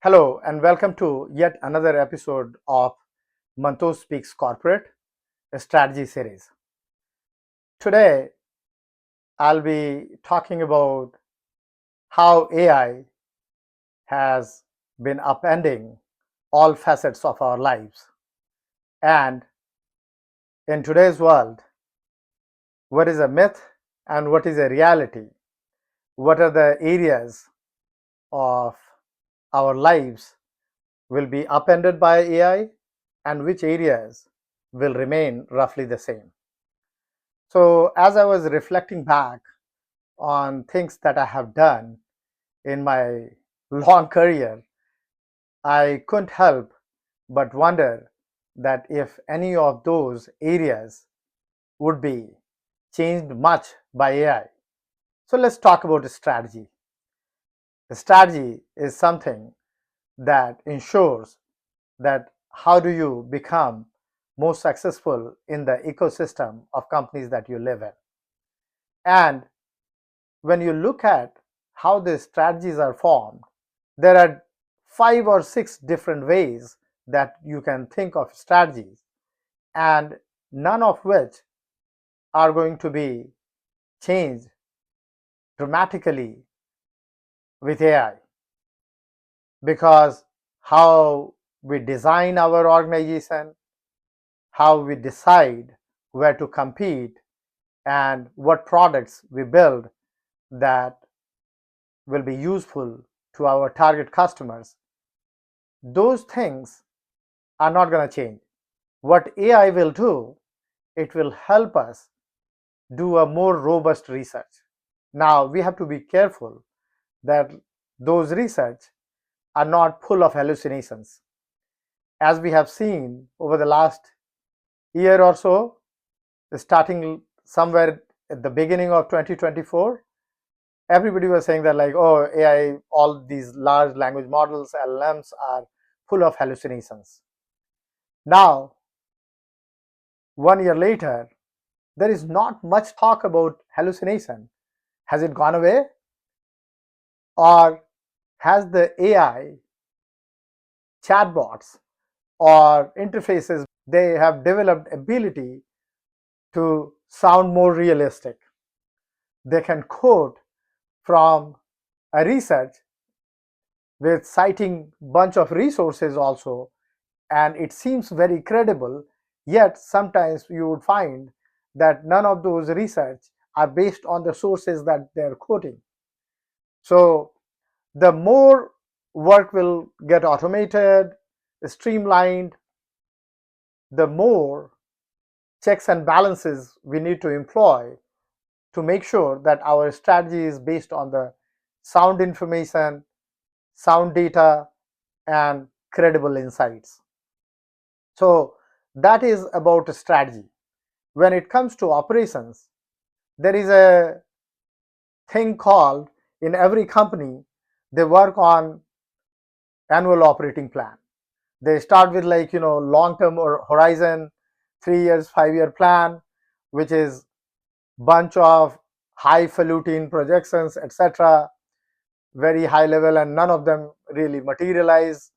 Hello and welcome to yet another episode of Mantosh Speaks Corporate, a strategy series. Today, I'll be talking about how AI has been upending all facets of our lives. And in today's world, what is a myth and what is a reality? What are the areas of our lives will be upended by AI and which areas will remain roughly the same? So, as I was reflecting back on things that I have done in my long career, I couldn't help but wonder that if any of those areas would be changed much by AI. So, let's talk about a strategy. The strategy is something that ensures that how do you become most successful in the ecosystem of companies that you live in. And when you look at how the strategies are formed, there are 5 or 6 different ways that you can think of strategies, and none of which are going to be changed dramatically with AI, because how we design our organization, how we decide where to compete, and what products we build that will be useful to our target customers, those things are not going to change. What AI will do, it will help us do a more robust research. Now, we have to be careful that those research are not full of hallucinations. As we have seen over the last year or so, starting somewhere at the beginning of 2024, everybody was saying that like, oh, AI, all these large language models, LLMs are full of hallucinations. Now, 1 year later, there is not much talk about hallucination. Has it gone away? Or has the AI chatbots or interfaces, they have developed ability to sound more realistic? They can quote from a research with citing bunch of resources also, and it seems very credible, yet sometimes you would find that none of those research are based on the sources that they're quoting. So the more work will get automated, streamlined, the more checks and balances we need to employ to make sure that our strategy is based on the sound information, sound data, and credible insights. So that is about a strategy. When it comes to operations, there is a thing called, in every company, they work on annual operating plan. They start with like, long term or horizon, 3 years, 5 year plan, which is bunch of highfalutin projections, etc., very high level, and none of them really materialize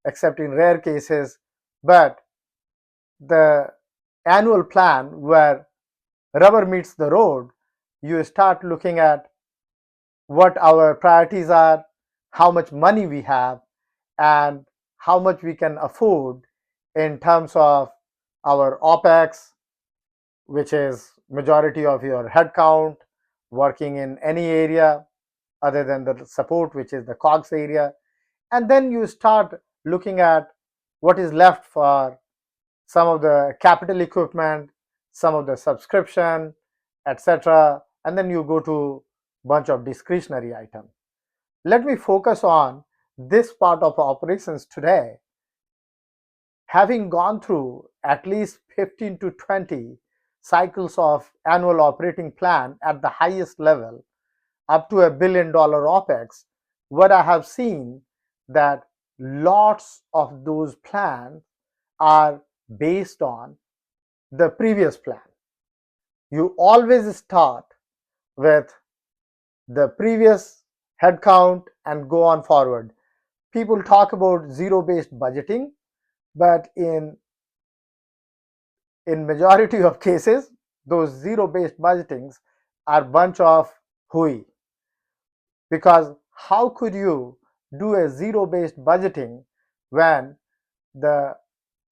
except in rare cases. But the annual plan where rubber meets the road, you start looking at what our priorities are, how much money we have, and how much we can afford in terms of our OPEX, which is majority of your headcount working in any area other than the support, which is the COGS area. And then you start looking at what is left for some of the capital equipment, some of the subscription, etc. And then you go to bunch of discretionary items. Let me focus on this part of operations today. Having gone through at least 15 to 20 cycles of annual operating plan at the highest level, up to $1 billion OPEX, what I have seen that lots of those plans are based on the previous plan. You always start with the previous headcount and go on forward. People talk about zero-based budgeting, but in majority of cases, those zero-based budgetings are bunch of hooey. Because how could you do a zero-based budgeting when the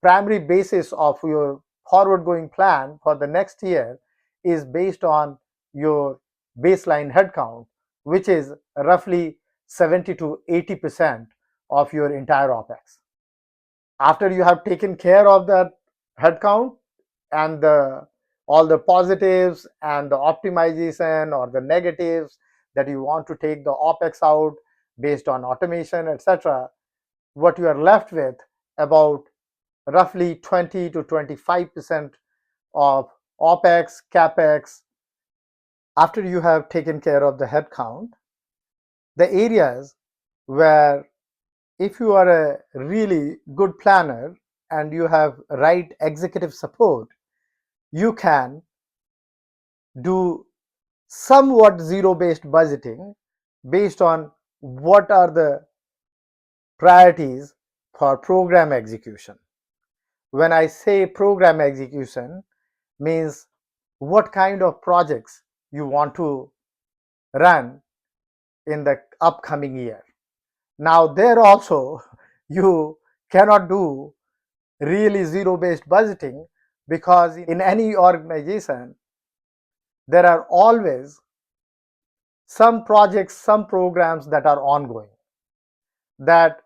primary basis of your forward going plan for the next year is based on your baseline headcount, which is roughly 70 to 80% of your entire OPEX. After you have taken care of that headcount and all the positives and the optimization or the negatives that you want to take the OPEX out based on automation, etc., what you are left with about roughly 20 to 25% of OPEX, CAPEX. After you have taken care of the headcount, the areas where if you are a really good planner and you have right executive support, you can do somewhat zero-based budgeting based on what are the priorities for program execution. When I say program execution, means what kind of projects you want to run in the upcoming year. Now there also you cannot do really zero-based budgeting because in any organization there are always some projects, some programs that are ongoing that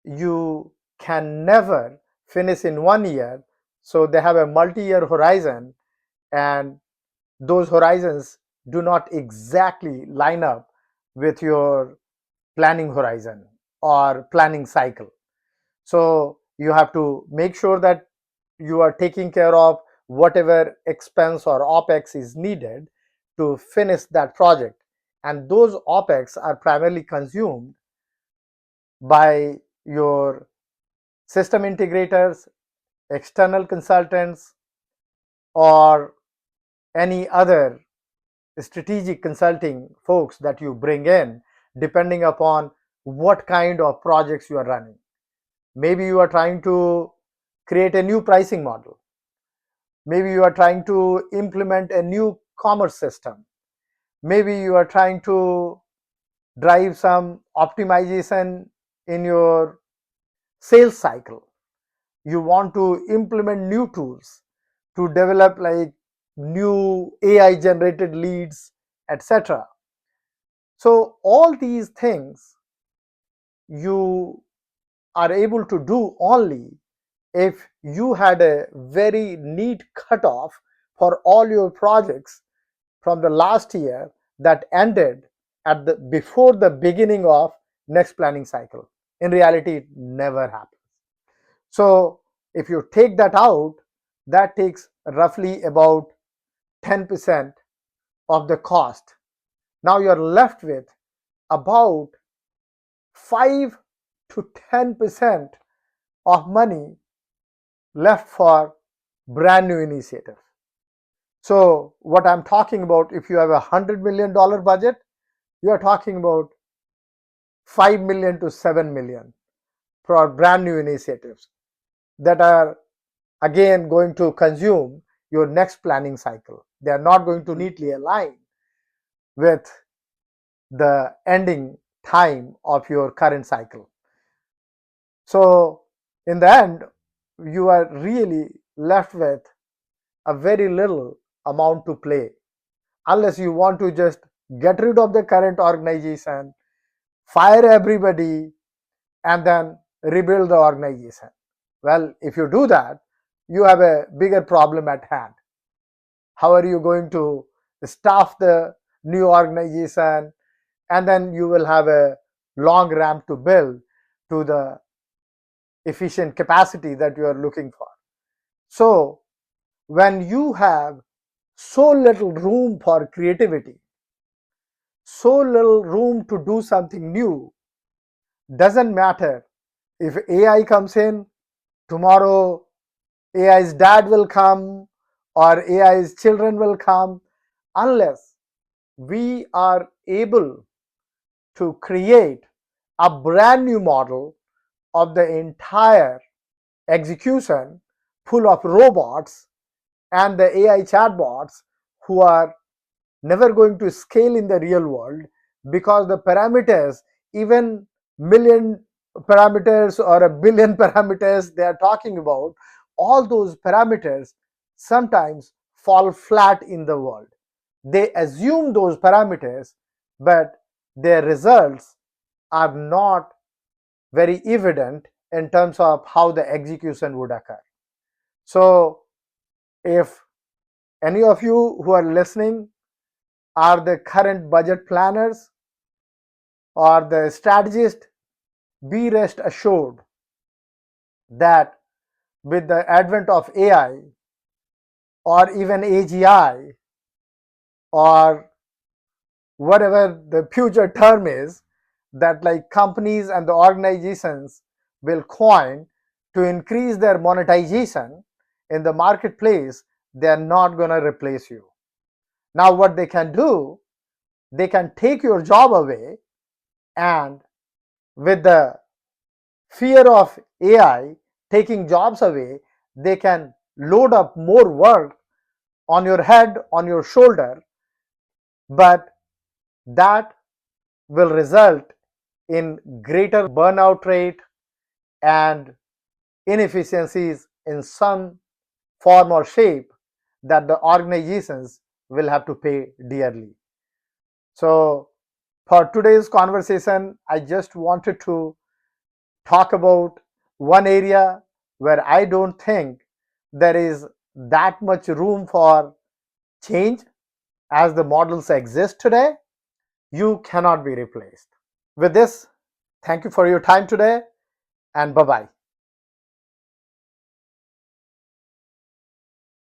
you can never finish in 1 year. So they have a multi-year horizon, and those horizons do not exactly line up with your planning horizon or planning cycle. So you have to make sure that you are taking care of whatever expense or OPEX is needed to finish that project. And those OPEX are primarily consumed by your system integrators, external consultants, or any other strategic consulting folks that you bring in, depending upon what kind of projects you are running. Maybe you are trying to create a new pricing model. Maybe you are trying to implement a new commerce system. Maybe you are trying to drive some optimization in your sales cycle. You want to implement new tools to develop like new AI generated leads, etc. So all these things you are able to do only if you had a very neat cutoff for all your projects from the last year that ended at the before the beginning of next planning cycle. In reality, it never happens. So if you take that out, that takes roughly about 10% of the cost. Now you're left with about 5 to 10% of money left for brand new initiatives. So what I'm talking about, if you have $100 million budget, you are talking about 5 million to 7 million for brand new initiatives that are again going to consume your next planning cycle. They are not going to neatly align with the ending time of your current cycle. So in the end, you are really left with a very little amount to play, unless you want to just get rid of the current organization, fire everybody, and then rebuild the organization. Well, if you do that, you have a bigger problem at hand. How are you going to staff the new organization? And then you will have a long ramp to build to the efficient capacity that you are looking for. So when you have so little room for creativity, so little room to do something new, doesn't matter if AI comes in tomorrow, AI's dad will come or AI's children will come, unless we are able to create a brand new model of the entire execution full of robots and the AI chatbots who are never going to scale in the real world, because the parameters, even million parameters or a billion parameters they are talking about, all those parameters sometimes fall flat in the world. They assume those parameters, but their results are not very evident in terms of how the execution would occur. So if any of you who are listening are the current budget planners or the strategist, be rest assured that with the advent of AI or even AGI or whatever the future term is, that like companies and the organizations will coin to increase their monetization in the marketplace, they are not going to replace you. Now what they can do, they can take your job away, and with the fear of AI taking jobs away, they can load up more work on your head, on your shoulder, but that will result in greater burnout rate and inefficiencies in some form or shape that the organizations will have to pay dearly. So for today's conversation, I just wanted to talk about one area where I don't think there is that much room for change as the models exist today. You cannot be replaced. With this, thank you for your time today, and bye bye.